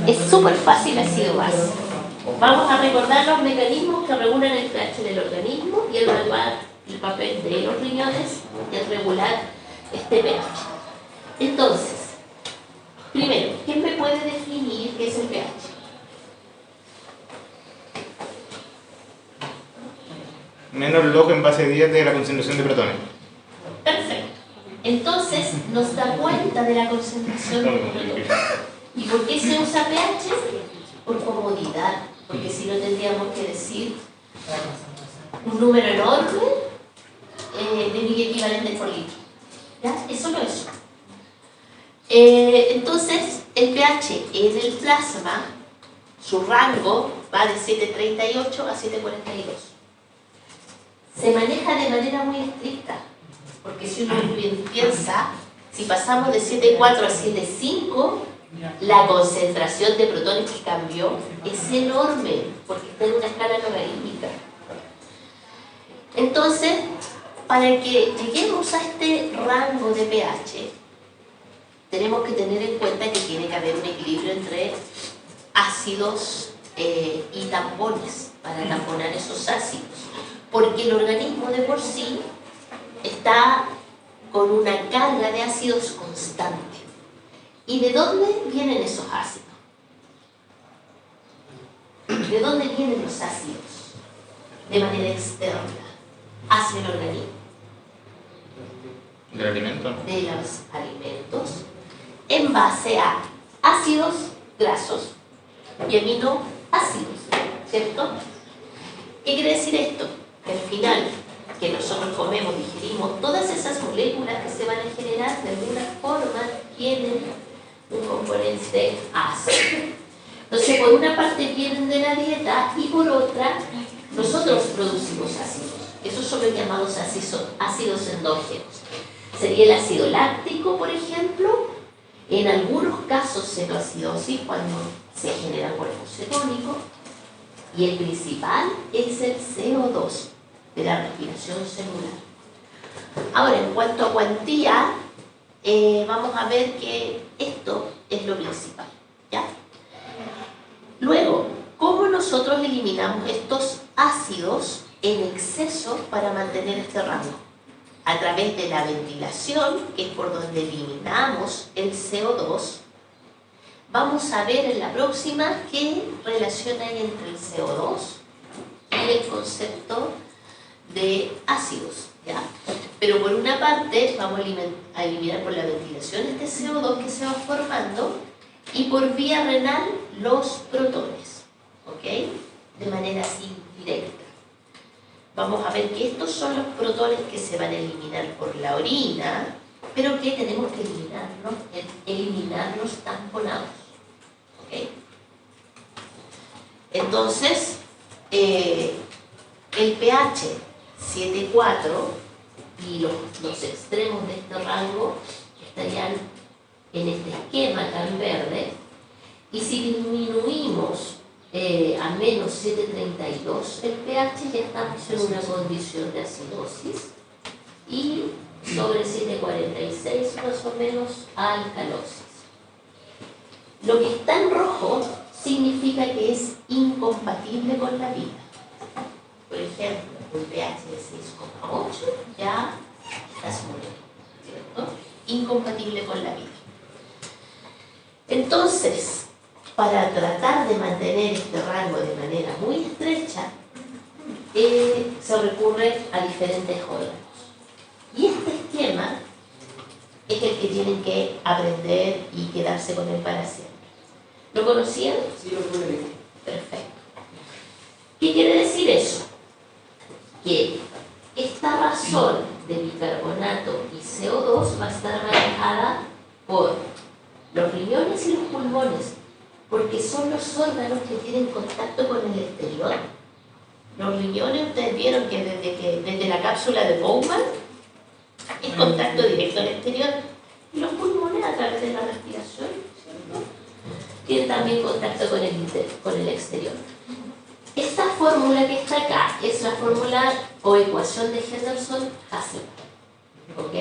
Es súper fácil ácido base. Vamos a recordar los mecanismos que regulan el pH del organismo y el papel de los riñones es regular este pH. Entonces, primero, ¿quién me puede definir qué es el pH? Menos log en base 10 de la concentración de protones. Perfecto. Entonces, nos da cuenta de la concentración de protones. ¿Y por qué se usa pH? Por comodidad. Porque si no tendríamos que decir un número enorme de milliequivalentes por litro. ¿Ya? Eso no es. Entonces, el pH en el plasma, su rango va de 738 a 742. Se maneja de manera muy estricta, porque si uno piensa, si pasamos de 7,4 a 7,5, la concentración de protones que cambió es enorme, porque está en una escala logarítmica. Entonces, para que lleguemos a este rango de pH, tenemos que tener en cuenta que tiene que haber un equilibrio entre ácidos y tampones, para tamponar esos ácidos. Porque el organismo de por sí está con una carga de ácidos constante. ¿Y de dónde vienen esos ácidos? ¿De dónde vienen los ácidos? De manera externa, hacia el organismo. ¿Del alimento? De los alimentos, en base a ácidos grasos y aminoácidos, ¿cierto? ¿Qué quiere decir esto? Que al final, que nosotros comemos, digerimos, todas esas moléculas que se van a generar de alguna forma tienen un componente ácido. Entonces, por una parte vienen de la dieta y por otra, nosotros producimos ácidos. Esos son los llamados ácidos endógenos. Sería el ácido láctico, por ejemplo, en algunos casos cetoacidosis, cuando se genera cuerpo cetónico, y el principal es el CO2 de la respiración celular. Ahora, en cuanto a cuantía, vamos a ver que esto es lo principal, ¿ya? Luego, ¿cómo nosotros eliminamos estos ácidos en exceso para mantener este rango? A través de la ventilación, que es por donde eliminamos el CO2. Vamos a ver en la próxima qué relación hay entre el CO2 y el concepto de ácidos, ¿ya? Pero por una parte vamos a eliminar por la ventilación este CO2 que se va formando y por vía renal los protones, ¿ok? De manera indirecta. Vamos a ver que estos son los protones que se van a eliminar por la orina, pero que tenemos que eliminarlos tamponados, ¿ok? Entonces, el pH 7,4 y los extremos de este rango estarían en este esquema acá en verde, y si disminuimos a menos 7,32 el pH, ya estamos en una condición de acidosis, y sobre 7,46 más o menos alcalosis. Lo que está en rojo significa que es incompatible con la vida. Por ejemplo, un pH de 6,8 ya estás muriendo, ¿cierto? Incompatible con la vida. Entonces, para tratar de mantener este rango de manera muy estrecha, se recurre a diferentes órganos. Y este esquema es el que tienen que aprender y quedarse con él para siempre. ¿Lo conocían? Sí, lo pude leer. Perfecto. ¿Qué quiere decir eso? Que esta razón de bicarbonato y CO2 va a estar manejada por los riñones y los pulmones, porque son los órganos que tienen contacto con el exterior. Los riñones, ustedes vieron que desde la cápsula de Bowman es contacto directo al exterior, y los pulmones a través de la respiración, ¿cierto? Tienen también contacto con el exterior. Esta fórmula que está acá es la fórmula o ecuación de Henderson-Hasselbalch, ¿ok?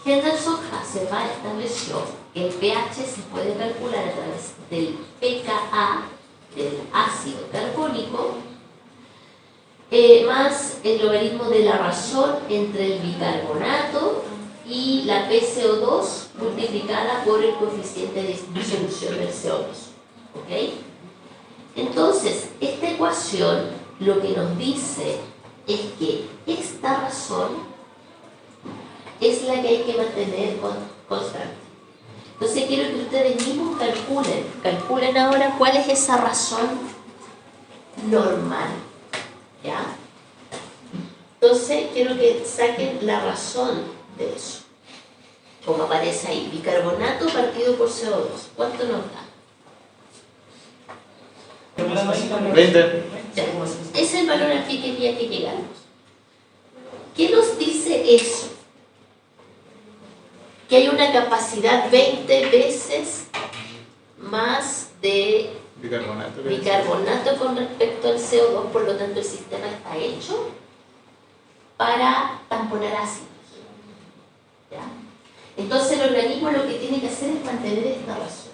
Henderson-Hasselbalch estableció que el pH se puede calcular a través pKa del ácido carbónico más el logaritmo de la razón entre el bicarbonato y la PCO2 multiplicada por el coeficiente de disolución del CO2. ¿Ok? Entonces, esta ecuación lo que nos dice es que esta razón es la que hay que mantener constante. Entonces quiero que ustedes mismos calculen ahora cuál es esa razón normal. ¿Ya? Entonces quiero que saquen la razón de eso. Como aparece ahí, bicarbonato partido por CO2. ¿Cuánto nos da? 20. Ya. Ese es el valor al que quería que llegáramos. ¿Qué nos dice eso? Que hay una capacidad 20 veces más de bicarbonato con respecto al CO2, por lo tanto el sistema está hecho para tamponar ácidos. ¿Ya? Entonces el organismo lo que tiene que hacer es mantener esta razón.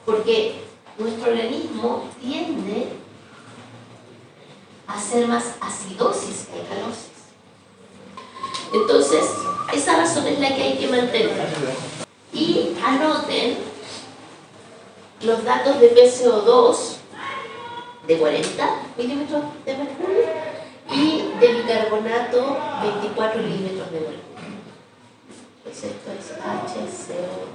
Porque nuestro organismo tiende a hacer más acidosis que alcalosis. Entonces, esa razón es la que hay que mantener. Y anoten los datos de PCO2 de 40 milímetros de mercurio y de bicarbonato 24 milímetros de mercurio. Pues esto es HCO.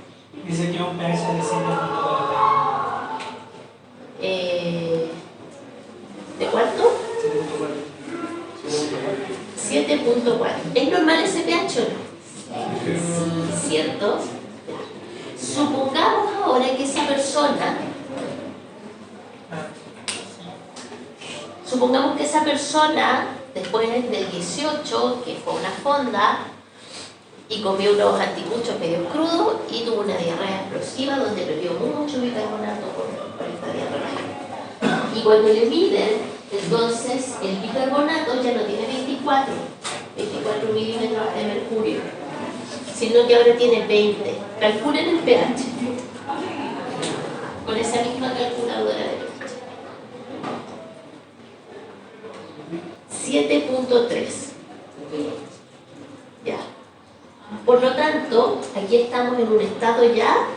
Dice que un pH de 7.4. ¿De cuánto? 7.4. ¿Es normal ese pH o no? Sí, ¿cierto? Supongamos ahora que esa persona, después del 18, que fue una fonda y comió unos anticuchos medio crudos y tuvo una diarrea explosiva donde perdió mucho bicarbonato por esta diarrea. Y cuando le miden, entonces el bicarbonato ya no tiene 24 milímetros de mercurio, sino que ahora tiene 20. Calculen el pH con esa misma calculadora de pH. 7.3. Ya. Por lo tanto, aquí estamos en un estado ya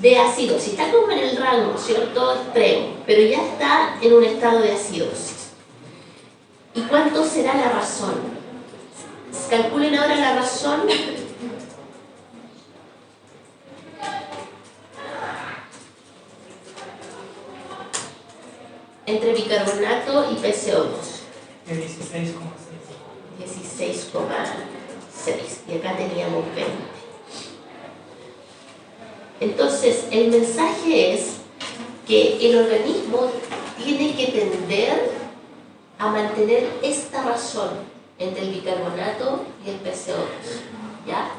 de acidosis. Está como en el rango, ¿cierto? Extremo, pero ya está en un estado de acidosis. ¿Y cuánto será la razón? Calculen ahora la razón. Entre bicarbonato y PCO2. De 16,6. 16,6. Y acá teníamos 20. Entonces, el mensaje es que el organismo tiene que tender a mantener esta razón entre el bicarbonato y el PCO2. ¿Ya?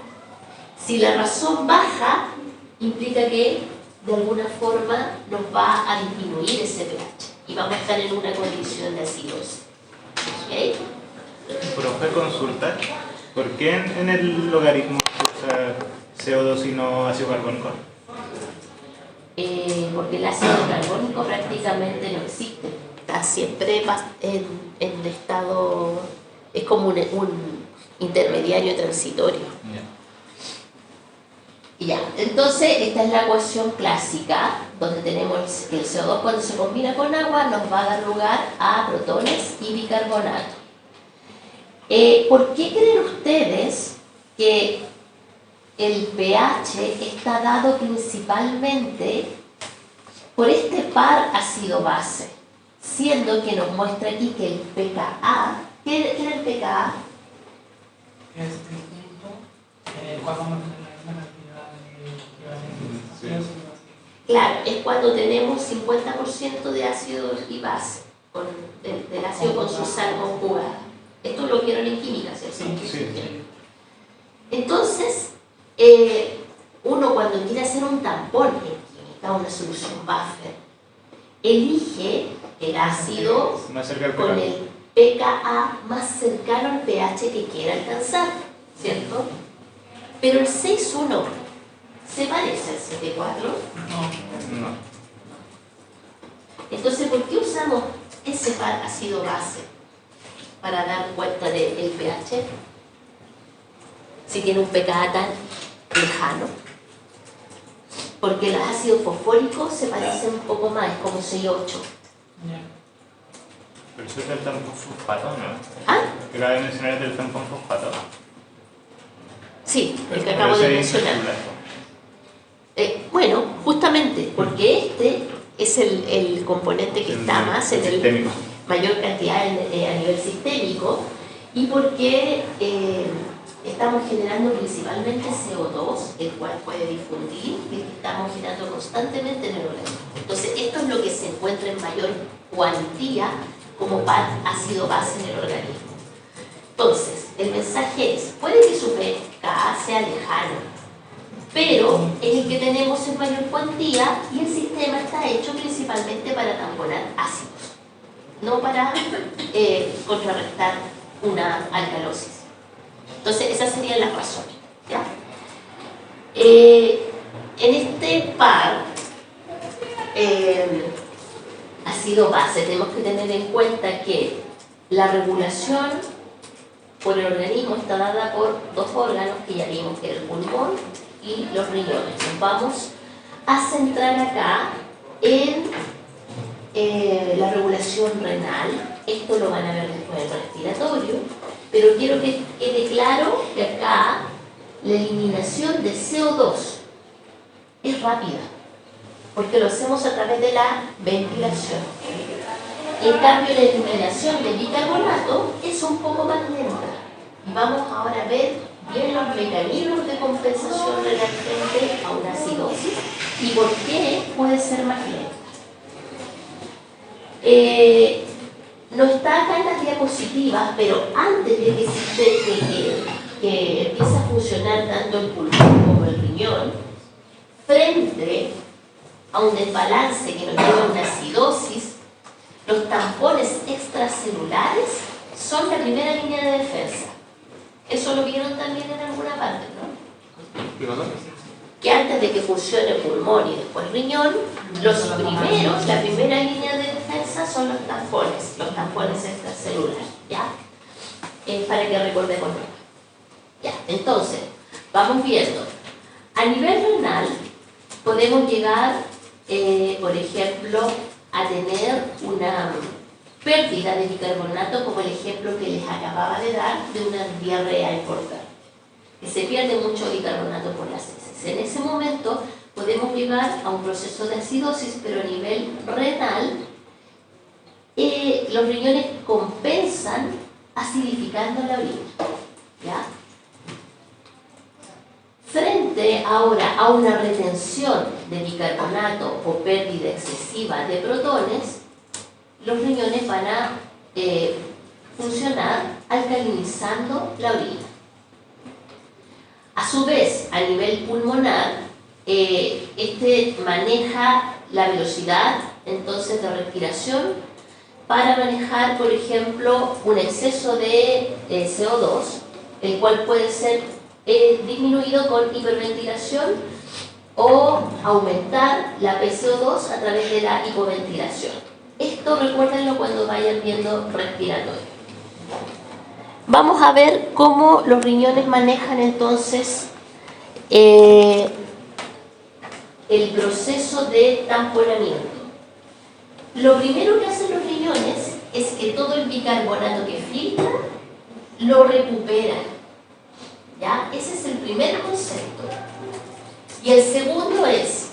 Si la razón baja, implica que de alguna forma nos va a disminuir ese pH y vamos a estar en una condición de acidosis. ¿Ok? Profe, consulta, ¿por qué en el logaritmo se usa CO2 y no ácido carbónico? Porque el ácido carbónico prácticamente no existe. Está siempre en estado, es como un intermediario transitorio. Ya, entonces esta es la ecuación clásica, donde tenemos que el CO2 cuando se combina con agua nos va a dar lugar a protones y bicarbonato. ¿Por qué creen ustedes que el pH está dado principalmente por este par ácido-base? Siendo que nos muestra aquí que el pKa, ¿qué era el pKa? Este punto, cuando no tenemos la cantidad de equivalentes. Claro, es cuando tenemos 50% de ácido y base, del ácido con su sal conjugada. Esto lo vieron en química, ¿cierto? Sí. Entonces, uno cuando quiere hacer un tampón en química, una solución buffer, elige el ácido Más cerca del con pH. el pKa más cercano al pH que quiera alcanzar, ¿cierto? Pero el 6,1 ¿se parece al 7,4? No. No. Entonces, ¿por qué usamos ese par ácido base para dar cuenta del pH? Si tiene un pKa tan lejano. Porque los ácidos fosfóricos se parecen un poco más, es como 6-8. Ya. Pero eso es del tampón fosfato, ¿no? ¿Ah? Que acaba de mencionar es del tampón fosfato. Sí, el que acabo de mencionar. Bueno, justamente porque este es el componente que está más en el mayor cantidad a nivel sistémico y porque estamos generando principalmente CO2, el cual puede difundir y que estamos generando constantemente en el organismo. Entonces, esto es lo que se encuentra en mayor cuantía como par ácido base en el organismo. Entonces, el mensaje es, puede que su pKa sea lejano, pero es el que tenemos en mayor cuantía y el sistema está hecho principalmente para tamponar ácidos, no para contrarrestar una alcalosis. Entonces, esas serían las razones, ¿ya? En este par ácido-base tenemos que tener en cuenta que la regulación por el organismo está dada por dos órganos que ya vimos, que es el pulmón y los riñones. Nos vamos a centrar acá en la regulación renal. Esto lo van a ver después del respiratorio. Pero quiero que quede claro que acá la eliminación de CO2 es rápida, porque lo hacemos a través de la ventilación. En cambio, la eliminación de bicarbonato es un poco más lenta. Y vamos ahora a ver bien los mecanismos de compensación renal frente a una acidosis y por qué puede ser más lenta. No está acá en las diapositivas, pero antes de que empiece a funcionar tanto el pulmón como el riñón, frente a un desbalance que nos lleva a una acidosis, los tampones extracelulares son la primera línea de defensa. Eso lo vieron también en alguna parte, ¿no? Que antes de que funcione el pulmón y después el riñón, la primera línea de defensa son los tampones extracelulares, ¿ya? Para que recordemos. Ya, entonces, vamos viendo. A nivel renal, podemos llegar, por ejemplo, a tener una pérdida de bicarbonato, como el ejemplo que les acababa de dar de una diarrea importante, que se pierde mucho bicarbonato por las heces. En ese momento podemos llegar a un proceso de acidosis, pero a nivel renal, los riñones compensan acidificando la orina, ¿ya? Frente ahora a una retención de bicarbonato o pérdida excesiva de protones, los riñones van a funcionar alcalinizando la orina. A su vez, a nivel pulmonar, este maneja la velocidad entonces de respiración para manejar, por ejemplo, un exceso de CO2, el cual puede ser disminuido con hiperventilación o aumentar la PCO2 a través de la hipoventilación. Esto recuérdenlo cuando vayan viendo respiratorio. Vamos a ver cómo los riñones manejan entonces el proceso de tamponamiento. Lo primero que hacen los riñones es que todo el bicarbonato que filtra lo recuperan, ¿ya? Ese es el primer concepto. Y el segundo es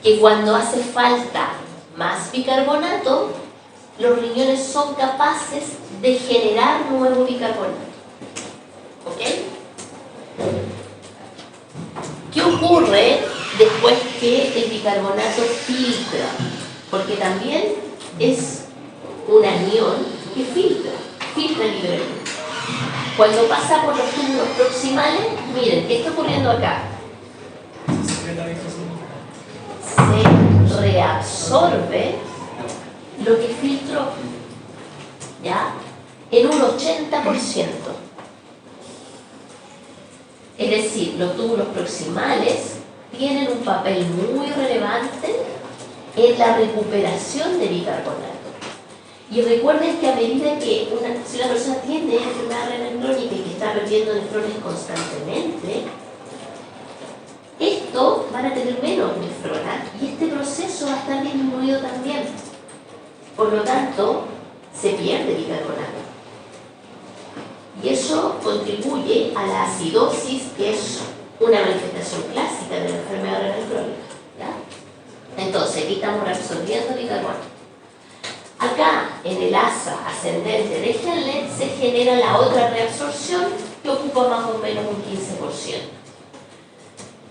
que cuando hace falta más bicarbonato, los riñones son capaces de generar nuevo bicarbonato. ¿Ok? ¿Qué ocurre después que el bicarbonato filtra? Porque también es un anión que filtra libremente. Cuando pasa por los túbulos proximales, miren, ¿qué está ocurriendo acá? Se reabsorbe lo que filtró, ¿ya? En un 80%. Es decir, los túbulos proximales tienen un papel muy relevante en la recuperación de bicarbonato. Y recuerden que a medida que si una persona tiene enfermedad renal crónica y que está perdiendo nefrones constantemente, estos van a tener menos nefronas y este proceso va a estar disminuido también. Por lo tanto, se pierde bicarbonato. Y eso contribuye a la acidosis, que es una manifestación clásica de la enfermedad renal crónica. ¿Ya? Entonces, aquí estamos reabsorbiendo bicarbonato. Acá, en el asa ascendente de Henle, se genera la otra reabsorción que ocupa más o menos un 15%.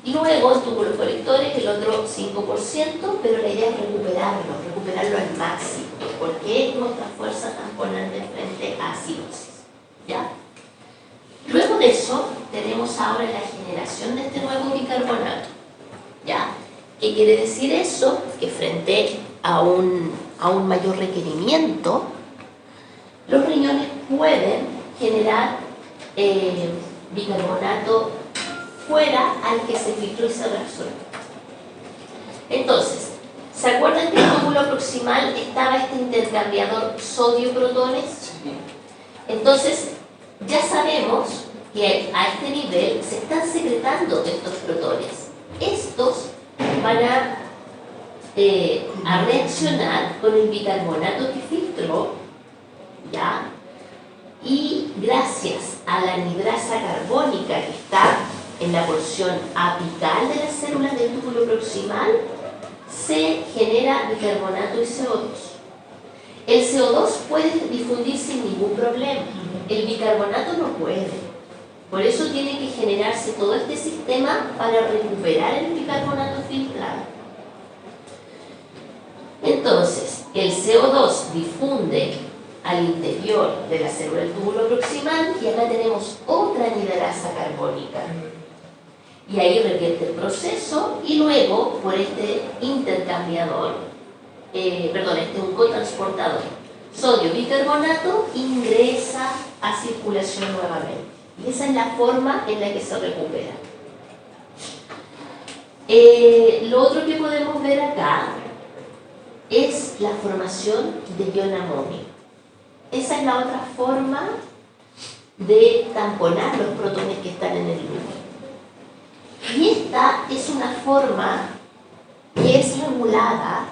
Y luego, en túbulos colectores, el otro 5%, pero la idea es recuperarlo al máximo, porque es nuestra fuerza tamponante frente a acidosis. ¿Ya? Luego de eso, tenemos ahora la generación de este nuevo bicarbonato. ¿Ya? ¿Qué quiere decir eso? Que frente a un mayor requerimiento, los riñones pueden generar bicarbonato fuera al que se filtró y se reabsorbió. Entonces, ¿se acuerdan que en el túbulo proximal estaba este intercambiador sodio-protones? Entonces, ya sabemos que a este nivel se están secretando estos protones. Estos van a reaccionar con el bicarbonato que filtró, ¿ya? Y gracias a la anhidrasa carbónica que está en la porción apical de las células del túbulo proximal, se genera bicarbonato y CO2. El CO2 puede difundir sin ningún problema, el bicarbonato no puede. Por eso tiene que generarse todo este sistema para recuperar el bicarbonato filtrado. Entonces, el CO2 difunde al interior de la célula del túbulo proximal y acá tenemos otra anidrasa carbónica. Y ahí revierte el proceso y luego por este intercambiador, un cotransportador, sodio-bicarbonato ingresa a circulación nuevamente. Y esa es la forma en la que se recupera. Lo otro que podemos ver acá es la formación de ion amonio. Esa es la otra forma de tamponar los protones que están en el núcleo. Y esta es una forma que es regulada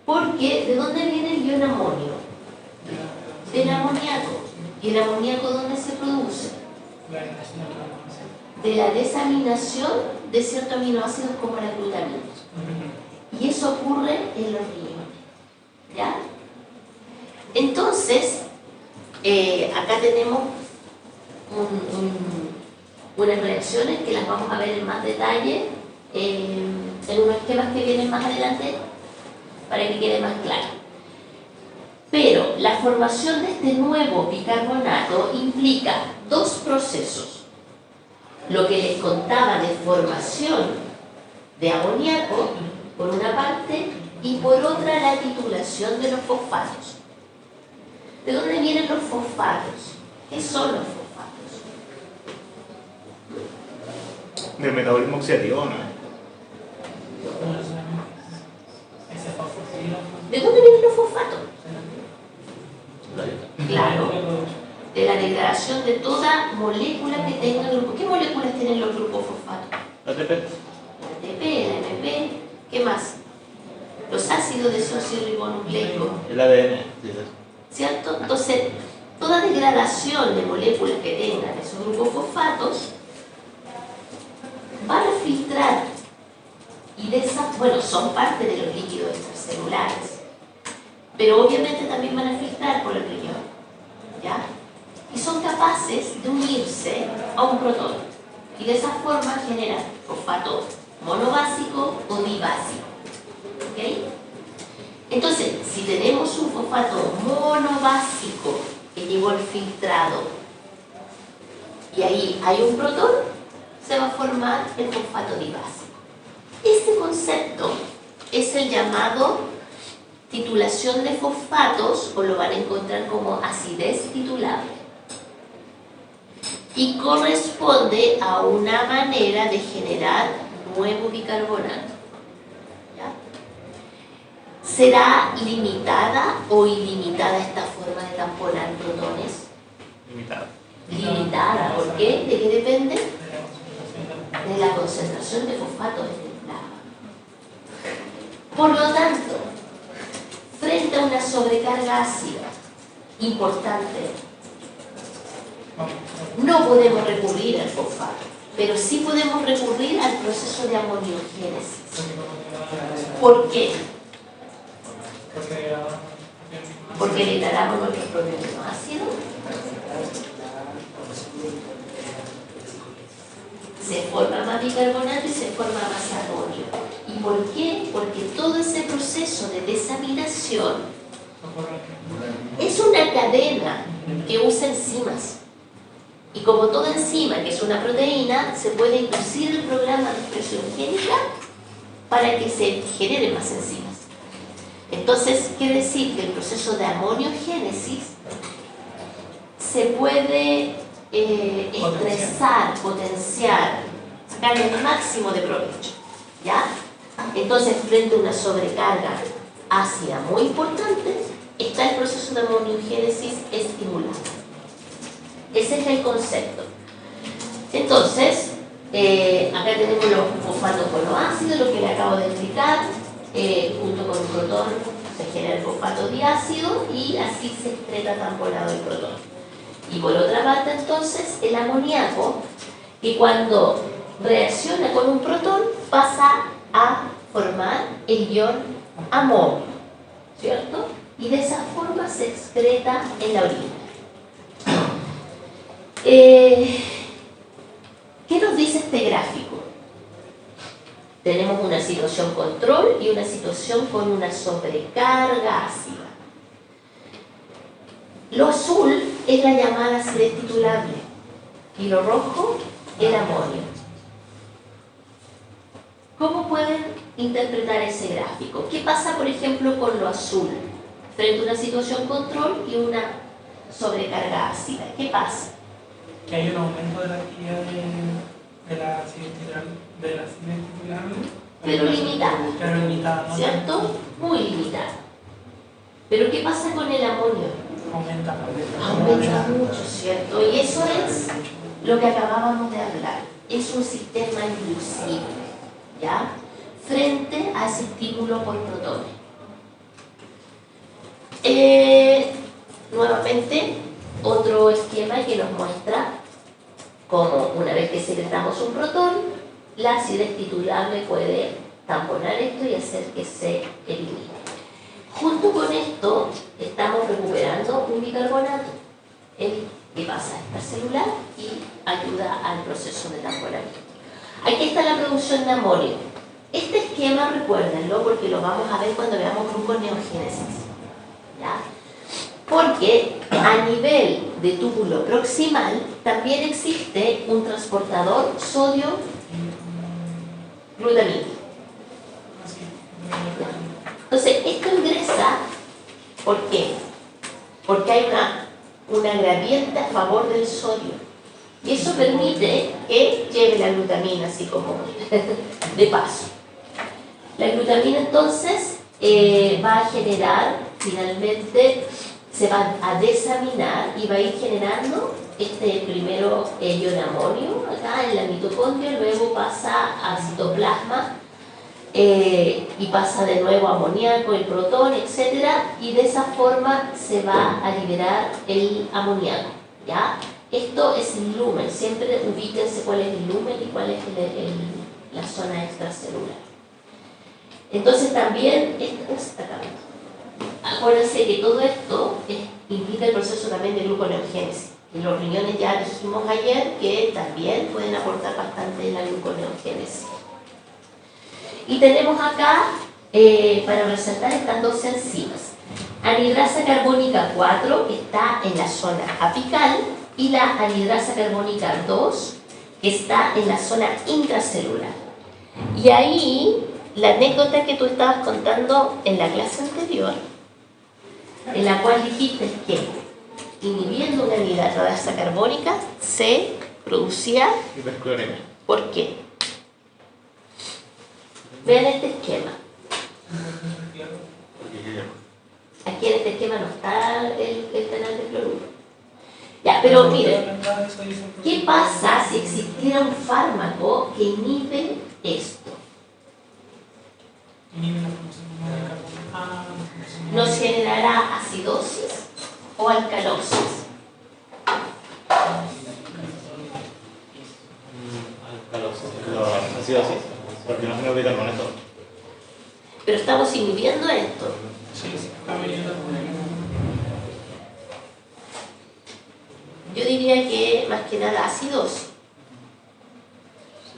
porque ¿de dónde viene el ion amonio? Del amoníaco. ¿Y el amoníaco dónde se produce? De la desaminación de ciertos aminoácidos como la glutamina. Y eso ocurre en los riñones. ¿Ya? Entonces, acá tenemos unas reacciones que las vamos a ver en más detalle en unos esquemas que vienen más adelante para que quede más claro. Pero la formación de este nuevo bicarbonato implica dos procesos. Lo que les contaba de formación de amoníaco, por una parte, y por otra la titulación de los fosfatos. ¿De dónde vienen los fosfatos? ¿Qué son los fosfatos? Del metabolismo oxidativo, ¿no? ¿De dónde vienen los fosfatos? Claro, de la degradación de toda molécula que tenga grupo. ¿Qué moléculas tienen los grupos fosfatos? ATP. La ATP, la MP, ¿qué más? Los ácidos desoxirribonucleicos. El ADN. ¿Cierto? Entonces, toda degradación de moléculas que tengan esos grupos fosfatos van a filtrar y de esas, bueno, son parte de los líquidos extracelulares, pero obviamente también van a filtrar por el riñón, ¿ya? Y son capaces de unirse a un protón y de esa forma generan fosfato monobásico o dibásico, ¿ok? Entonces, si tenemos un fosfato monobásico que llegó al filtrado y ahí hay un protón, se va a formar el fosfato dibásico. Este concepto es el llamado titulación de fosfatos, o lo van a encontrar como acidez titulable, y corresponde a una manera de generar nuevo bicarbonato. ¿Ya? ¿Será limitada o ilimitada esta forma de tamponar protones? Limitado. Limitada. ¿Por qué? ¿De qué depende? De la concentración de fosfato en el plasma. Por lo tanto, frente a una sobrecarga ácida importante, no podemos recurrir al fosfato, pero sí podemos recurrir al proceso de amoniogénesis. ¿Por qué? Porque liberamos nuestros propios aminoácidos. Se forma más bicarbonato y se forma más amonio. ¿Y por qué? Porque todo ese proceso de desaminación es una cadena que usa enzimas. Y como toda enzima, que es una proteína, se puede inducir el programa de expresión génica para que se generen más enzimas. Entonces, quiere decir que el proceso de amoniogénesis se puede estresar, potenciar, sacarle el máximo de provecho, ¿ya? Entonces, frente a una sobrecarga ácida muy importante, está el proceso de amoniogénesis estimulado. Ese es el concepto. Entonces, acá tenemos los fosfatos con los ácidos, lo que le acabo de explicar. Junto con el protón se genera el fosfato diácido y así se excreta tamponado el protón. Y por otra parte, entonces, el amoníaco, que cuando reacciona con un protón pasa a formar el ion amonio, ¿cierto? Y de esa forma se excreta en la orina. ¿Qué nos dice este gráfico? Tenemos una situación control y una situación con una sobrecarga ácida. Lo azul es la llamada acidez titulable y lo rojo el amonio. ¿Cómo pueden interpretar ese gráfico? ¿Qué pasa, por ejemplo, con lo azul frente a una situación control y una sobrecarga ácida? ¿Qué pasa? Que hay un aumento de la actividad de la acidez titulable, Pero limitada. pero limitada, ¿no? ¿Cierto? Muy limitada. ¿Pero qué pasa con el amonio? Aumenta Mucho, ¿cierto? Y eso es lo que acabábamos de hablar. Es un sistema inducible, ¿ya? Frente a ese estímulo por protones. Nuevamente, otro esquema que nos muestra cómo una vez que secretamos un protón, la acidez titulable puede tamponar esto y hacer que se elimine. Junto con esto, estamos recuperando un bicarbonato, el que pasa a extracelular y ayuda al proceso de tamponamiento. Aquí está la producción de amonio. Este esquema, recuérdenlo, porque lo vamos a ver cuando veamos gluconeogénesis, ¿ya? Porque a nivel de túbulo proximal también existe un transportador sodio-glutamina. Entonces, esto ingresa, ¿por qué? Porque hay una gradiente a favor del sodio. Y eso permite que lleve la glutamina así como de paso. La glutamina entonces va a generar, finalmente, se va a desaminar y va a ir generando primero ion amonio acá en la mitocondria, luego pasa a citoplasma y pasa de nuevo a amoníaco, el protón, etc. Y de esa forma se va a liberar el amoníaco, ¿ya? Esto es el lumen, siempre ubíquense cuál es el lumen y cuál es la zona extracelular. Entonces también, acuérdense que todo esto implica el proceso también de gluconeogénesis. En los riñones ya dijimos ayer que también pueden aportar bastante en la gluconeogénesis. Y tenemos acá, para resaltar, estas dos enzimas. Anhidrasa carbónica 4, que está en la zona apical, y la anhidrasa carbónica 2, que está en la zona intracelular. Y ahí, la anécdota que tú estabas contando en la clase anterior, en la cual dijiste que inhibiendo una anhidrasa carbónica se producía hipercloremia. ¿Por qué? Vean este esquema. Porque siguiente esquema no está el canal de cloruro. Ya, pero miren, ¿qué pasa si existiera un fármaco que inhibe esto? ¿Nos generará acidosis o alcalosis? Acidosis, porque no se me olvida con esto. Pero estamos inhibiendo esto. Sí, está viniendo. Yo diría que más que nada acidosis,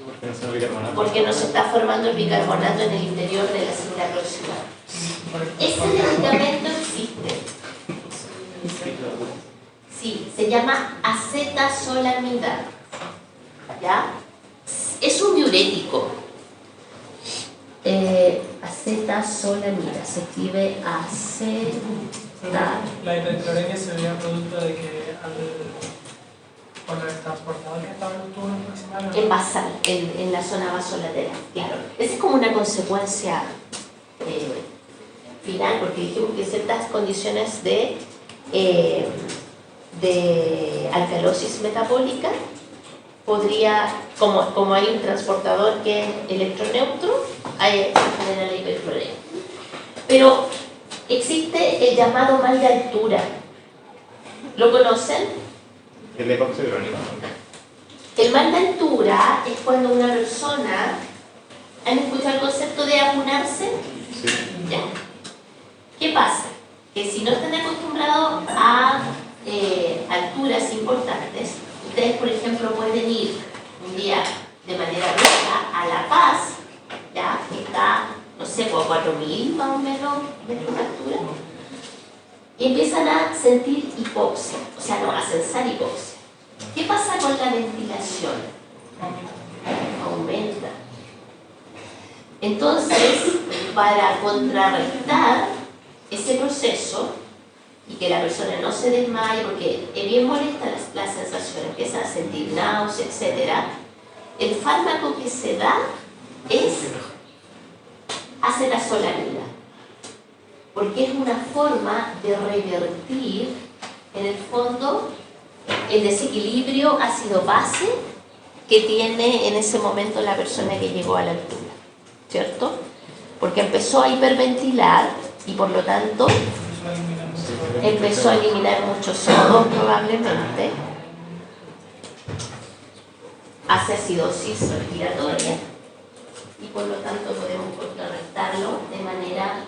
Porque no se me olvida con esto. porque no se está formando el bicarbonato en el interior de la cinta proximal. Ese medicamento existe. Sí, se llama acetazolamida. ¿Ya? Es un diurético. Acetazolamida, se escribe La hipercloremia se veía producto de que por el transportador que estaba en el tubo proximal. en basal, en la zona vasolateral, claro. Esa es como una consecuencia final, porque dijimos que ciertas condiciones de alcalosis metabólica podría, como hay un transportador que es electroneutro, hay genera la hipercloremia. Pero existe el llamado mal de altura. ¿Lo conocen? El epóxido crónico. El mal de altura es cuando una persona... ¿Han escuchado el concepto de apurarse? Sí. Ya. ¿Qué pasa? Que si no están acostumbrados a alturas importantes, ustedes, por ejemplo, pueden ir un día de manera brusca a La Paz, ya, que está, no sé, por 4.000 más o menos metros de altura, y empiezan a sentir hipoxia, o sea, no, a censar hipoxia. ¿Qué pasa con la ventilación? Aumenta. Entonces, para contrarrestar ese proceso y que la persona no se desmaye, porque es bien molesta la sensación, empieza a sentir náusea, etc., el fármaco que se da es acetazolamida, porque es una forma de revertir, en el fondo, el desequilibrio ácido-base que tiene en ese momento la persona que llegó a la altura, ¿cierto? Porque empezó a hiperventilar y por lo tanto empezó a eliminar mucho CO2 probablemente, hace acidosis respiratoria y por lo tanto podemos contrarrestarlo de manera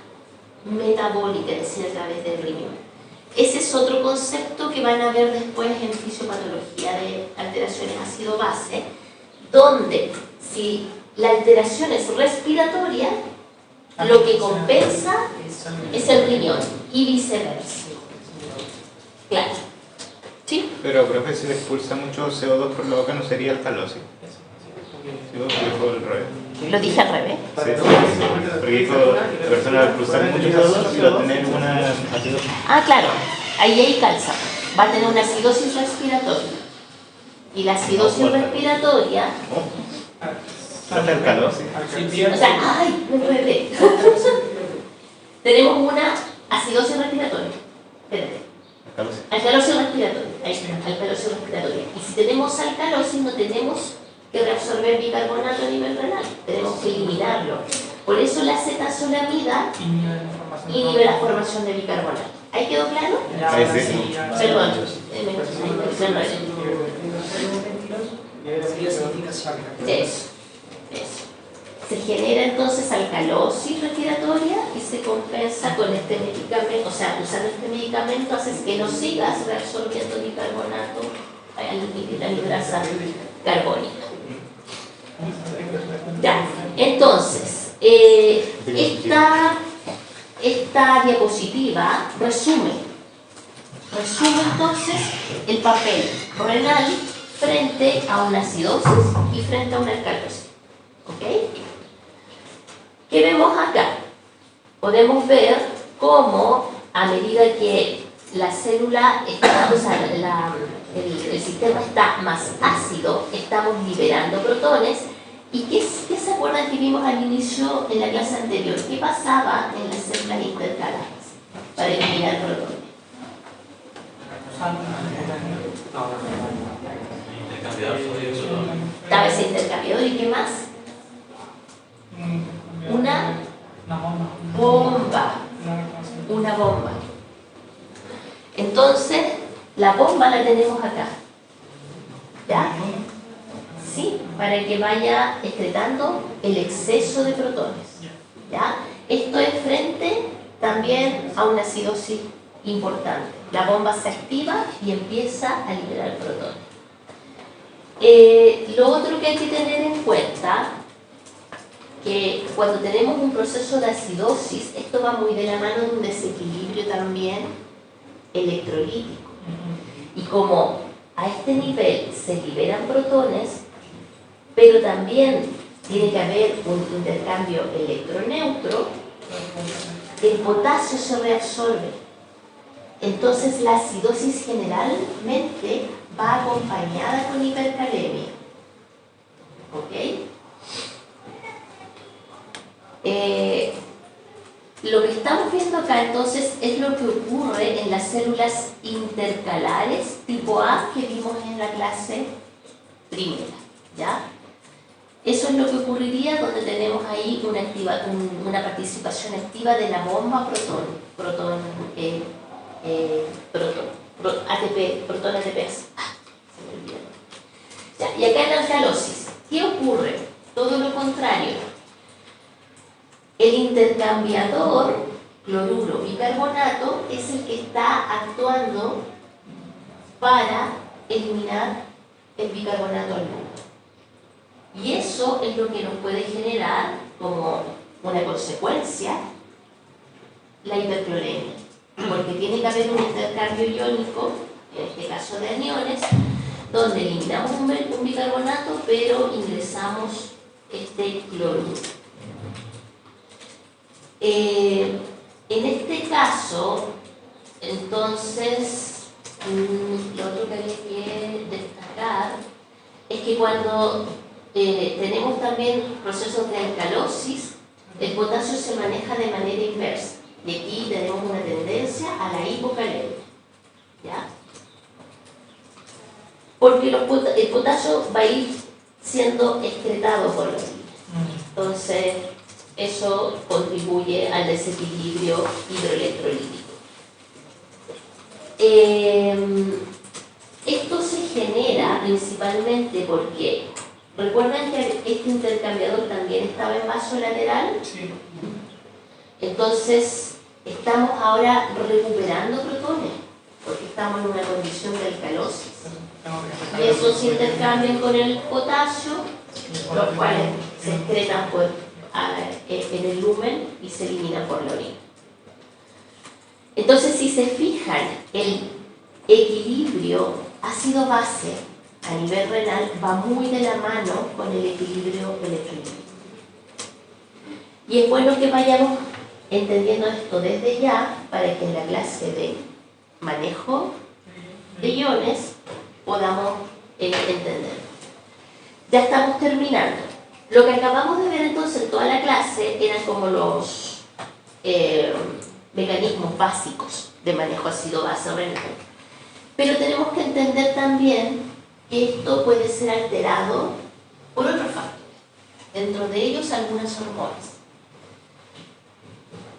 metabólica, es decir, a través del riñón. Ese es otro concepto que van a ver después en fisiopatología de alteraciones ácido-base, donde si la alteración es respiratoria, lo que compensa es el riñón y viceversa. Claro. ¿Sí? Pero, profe, si le expulsa mucho CO2 por la boca, ¿no sería alcalosis? Sí, vos dijo el revés. Lo dije al revés. Sí, porque dijo, la persona va a expulsar mucho CO2 y va a tener una acidosis. Ah, claro. Ahí calza. Va a tener una acidosis respiratoria. Y la acidosis respiratoria... ¿Trata alcalosis? O sea, ¡ay! Me enredé. Tenemos una acidosis respiratoria. Espérate. Alcalosis. Alcalosis respiratoria. Ahí está, alcalosis respiratoria. Y si tenemos alcalosis, no tenemos que reabsorber bicarbonato a nivel renal. Tenemos que eliminarlo. Por eso la acetazolamida inhibe la formación de bicarbonato. ¿Ahí quedó claro? Ahí sí. Perdón. Eso. Se genera entonces alcalosis respiratoria y se compensa con este medicamento, o sea, usando este medicamento haces que no sigas reabsorbiendo bicarbonato, la anhidrasa carbónica. Ya, entonces, esta diapositiva resume entonces el papel renal frente a una acidosis y frente a una alcalosis. ¿Ok? ¿Qué vemos acá? Podemos ver cómo a medida que la célula está, o sea, el sistema está más ácido, estamos liberando protones. ¿Y qué se acuerdan que vimos al inicio en la clase anterior? ¿Qué pasaba en las células intercaladas? Para para eliminar protones. Estaba ese intercambiador y ¿qué más? Una bomba. Una bomba. Entonces, la bomba la tenemos acá. ¿Ya? Sí, para que vaya excretando el exceso de protones. ¿Ya? Esto es frente también a una acidosis importante. La bomba se activa y empieza a liberar protones. Lo otro que hay que tener en cuenta, que cuando tenemos un proceso de acidosis, esto va muy de la mano de un desequilibrio también electrolítico. Y como a este nivel se liberan protones, pero también tiene que haber un intercambio electroneutro, el potasio se reabsorbe. Entonces la acidosis generalmente va acompañada con hipercalemia. ¿Ok? Lo que estamos viendo acá entonces es lo que ocurre en las células intercalares tipo A que vimos en la clase primera. ¿Ya? Eso es lo que ocurriría donde tenemos ahí una participación activa de la bomba protón ATP, protón ATPase. Se me olvidó. Ya, y acá en la alcalosis, ¿qué ocurre? Todo lo contrario. El intercambiador cloruro-bicarbonato es el que está actuando para eliminar el bicarbonato al mundo. Y eso es lo que nos puede generar como una consecuencia la hipercloremia, porque tiene que haber un intercambio iónico, en este caso de aniones, donde eliminamos un bicarbonato pero ingresamos este cloruro. En este caso, entonces, lo otro que había que destacar es que cuando tenemos también procesos de alcalosis, el potasio se maneja de manera inversa. Y aquí tenemos una tendencia a la hipocalemia. ¿Ya? Porque el potasio va a ir siendo excretado por la orina. Entonces, eso contribuye al desequilibrio hidroelectrolítico. Esto se genera principalmente porque, ¿recuerdan que este intercambiador también estaba en vaso lateral? Sí. Entonces, estamos ahora recuperando protones, porque estamos en una condición de alcalosis. Y esos se intercambian con el potasio, los cuales se excretan en el lumen y se eliminan por la orina. Entonces, si se fijan, el equilibrio ácido-base a nivel renal va muy de la mano con el equilibrio electrolítico. Y es bueno que vayamos entendiendo esto desde ya para que en la clase de manejo de iones podamos entender. Ya estamos terminando. Lo que acabamos de ver entonces en toda la clase eran como los mecanismos básicos de manejo ácido-base renal. Pero tenemos que entender también que esto puede ser alterado por otros factores, dentro de ellos algunas hormonas.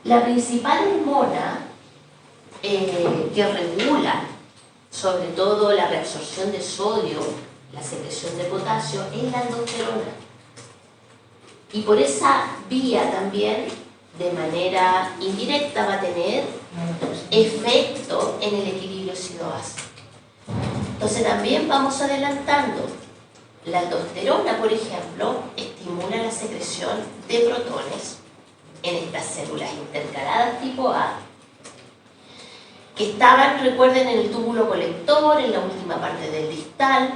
La principal hormona que regula sobre todo la reabsorción de sodio, la secreción de potasio, es la aldosterona. Y por esa vía también, de manera indirecta, va a tener efecto en el equilibrio ácido-base. Entonces también vamos adelantando. La aldosterona, por ejemplo, estimula la secreción de protones en estas células intercaladas tipo A, que estaban, recuerden, en el túbulo colector, en la última parte del distal,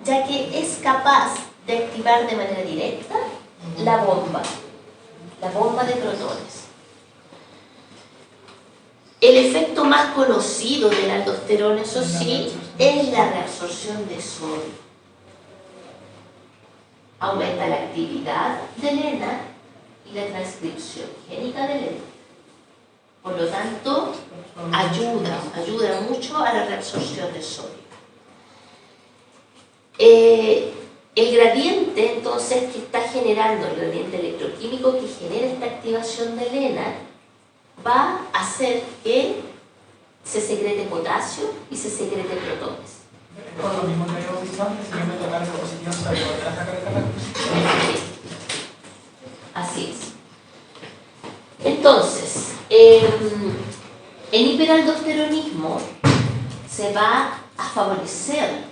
ya que es capaz de activar de manera directa la bomba de protones. El efecto más conocido de la aldosterona, eso sí, es la reabsorción de sodio. Aumenta la actividad de ELENA y la transcripción génica de ELENA. Por lo tanto, ayuda mucho a la reabsorción de sodio. El gradiente, entonces, que está generando, el gradiente electroquímico que genera esta activación de Lennart, va a hacer que se secrete potasio y se secrete protones. Por lo mismo que habíamos visto antes, si yo me tocara el positivo, se va a sacar el carga. Así es. Entonces, en hiperaldosteronismo se va a favorecer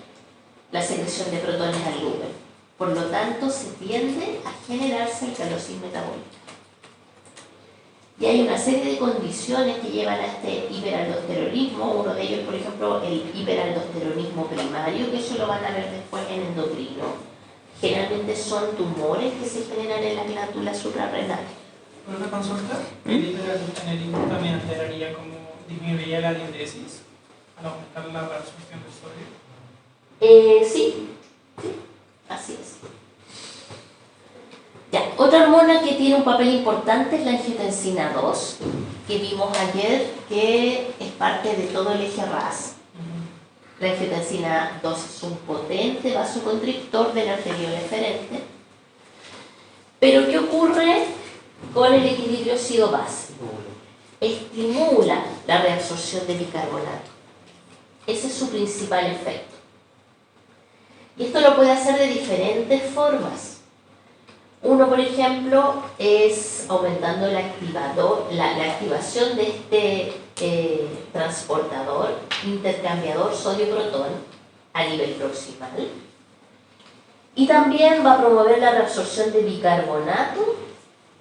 la secreción de protones al lúmen. Por lo tanto, se tiende a generarse alcalosis metabólica. Y hay una serie de condiciones que llevan a este hiperaldosteronismo. Uno de ellos, por ejemplo, el hiperaldosteronismo primario, que eso lo van a ver después en endocrino. Generalmente son tumores que se generan en las glándulas suprarrenales. ¿Una consulta? ¿El hiperaldosteronismo también alteraría como disminuiría la diuresis al aumentar la absorción de sodio? Sí, así es. Ya, otra hormona que tiene un papel importante es la angiotensina 2, que vimos ayer que es parte de todo el eje RAS. La angiotensina 2 es un potente vasoconstrictor del arteriol eferente. Pero ¿qué ocurre con el equilibrio ácido-base? Estimula la reabsorción de bicarbonato. Ese es su principal efecto. Y esto lo puede hacer de diferentes formas. Uno, por ejemplo, es aumentando la activación de este transportador, intercambiador sodio-protón a nivel proximal. Y también va a promover la reabsorción de bicarbonato,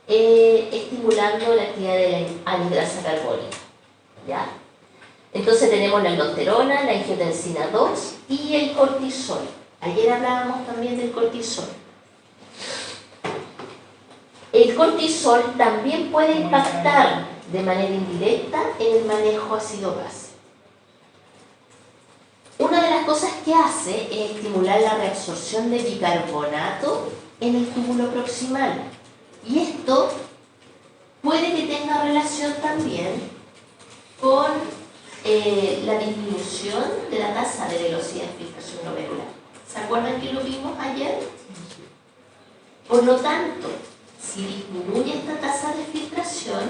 estimulando la actividad de la anhidrasa carbónica. ¿Ya? Entonces tenemos la aldosterona, la angiotensina 2 y el cortisol. Ayer hablábamos también del cortisol. El cortisol también puede impactar de manera indirecta en el manejo ácido-base. Una de las cosas que hace es estimular la reabsorción de bicarbonato en el túbulo proximal. Y esto puede que tenga relación también con la disminución de la tasa de velocidad de filtración glomerular. ¿Se acuerdan que lo vimos ayer? Por lo tanto, si disminuye esta tasa de filtración,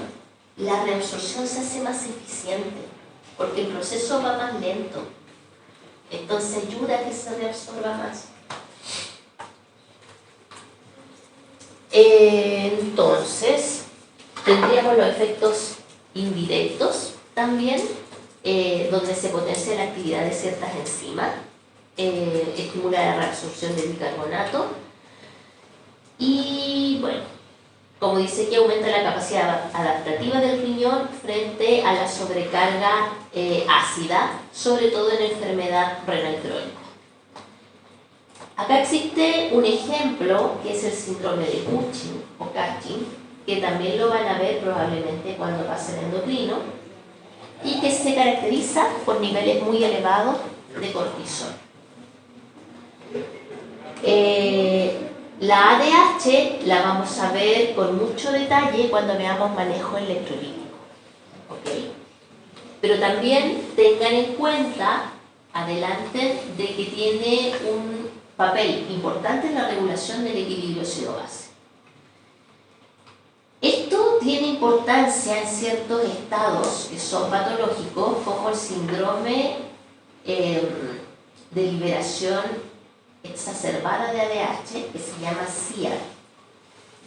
la reabsorción se hace más eficiente, porque el proceso va más lento. Entonces ayuda a que se reabsorba más. Entonces, tendríamos los efectos indirectos también, donde se potencia la actividad de ciertas enzimas, estimula la reabsorción del bicarbonato y, bueno, como dice que aumenta la capacidad adaptativa del riñón frente a la sobrecarga ácida, sobre todo en enfermedad renal crónica. Acá existe un ejemplo que es el síndrome de Cushing o Cushing, que también lo van a ver probablemente cuando pasen endocrino, y que se caracteriza por niveles muy elevados de cortisol. La ADH la vamos a ver con mucho detalle cuando veamos manejo electrolítico. ¿Okay? Pero también tengan en cuenta, adelante, de que tiene un papel importante en la regulación del equilibrio ácido-base. Esto tiene importancia en ciertos estados que son patológicos, como el síndrome de liberación exacerbada de ADH, que se llama CIAR,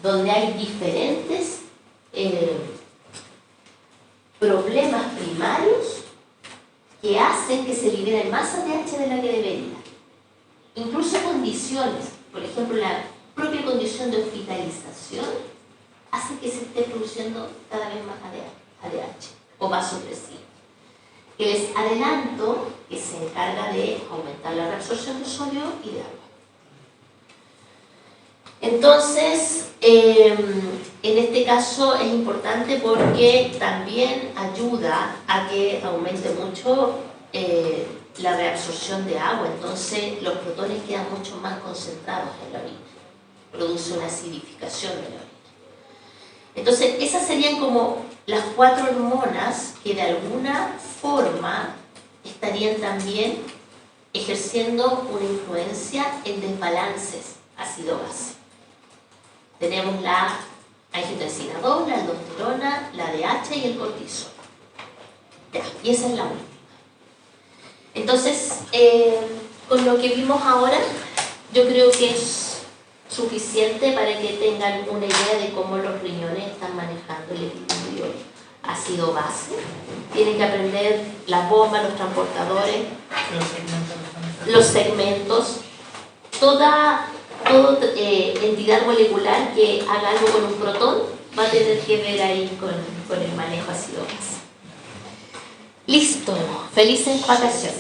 donde hay diferentes problemas primarios que hacen que se libere más ADH de la que debería. Incluso condiciones, por ejemplo, la propia condición de hospitalización hace que se esté produciendo cada vez más ADH o vasopresina. Que les adelanto que se encarga de aumentar la reabsorción de sodio y de agua. Entonces, en este caso es importante porque también ayuda a que aumente mucho la reabsorción de agua, entonces los protones quedan mucho más concentrados en la orina, produce una acidificación de la orina. Entonces, esas serían como las 4 hormonas que de alguna forma estarían también ejerciendo una influencia en desbalances ácido-base. Tenemos la angiotensina 2, la aldosterona, la DH y el cortisol. Ya, y esa es la última. Entonces, con lo que vimos ahora, yo creo que es suficiente para que tengan una idea de cómo los riñones están manejando el equilibrio ácido-base. Tienen que aprender las bombas, los transportadores, los segmentos, toda entidad molecular que haga algo con un protón va a tener que ver ahí con el manejo ácido-base. Listo, felices vacaciones.